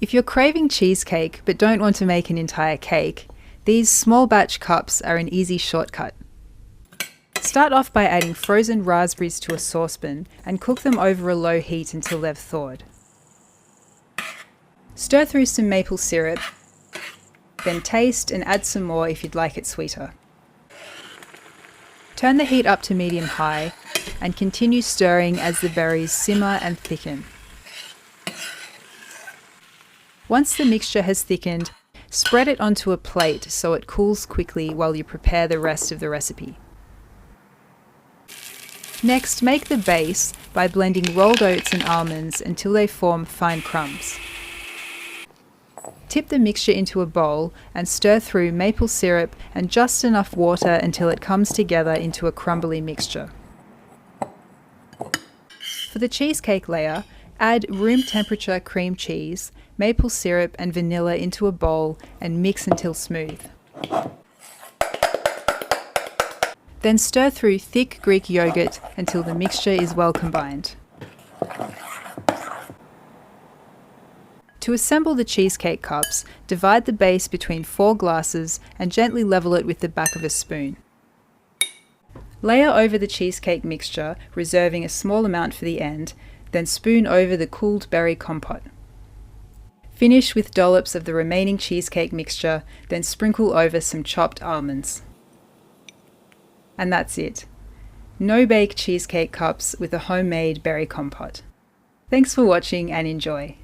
If you're craving cheesecake but don't want to make an entire cake, these small batch cups are an easy shortcut. Start off by adding frozen raspberries to a saucepan and cook them over a low heat until they've thawed. Stir through some maple syrup, then taste and add some more if you'd like it sweeter. Turn the heat up to medium-high and continue stirring as the berries simmer and thicken. Once the mixture has thickened, spread it onto a plate so it cools quickly while you prepare the rest of the recipe. Next, make the base by blending rolled oats and almonds until they form fine crumbs. Tip the mixture into a bowl and stir through maple syrup and just enough water until it comes together into a crumbly mixture. For the cheesecake layer, add room temperature cream cheese, maple syrup and vanilla into a bowl and mix until smooth. Then stir through thick Greek yogurt until the mixture is well combined. To assemble the cheesecake cups, divide the base between 4 glasses and gently level it with the back of a spoon. Layer over the cheesecake mixture, reserving a small amount for the end, then spoon over the cooled berry compote. Finish with dollops of the remaining cheesecake mixture, then sprinkle over some chopped almonds. And that's it. No-bake cheesecake cups with a homemade berry compote. Thanks for watching and enjoy.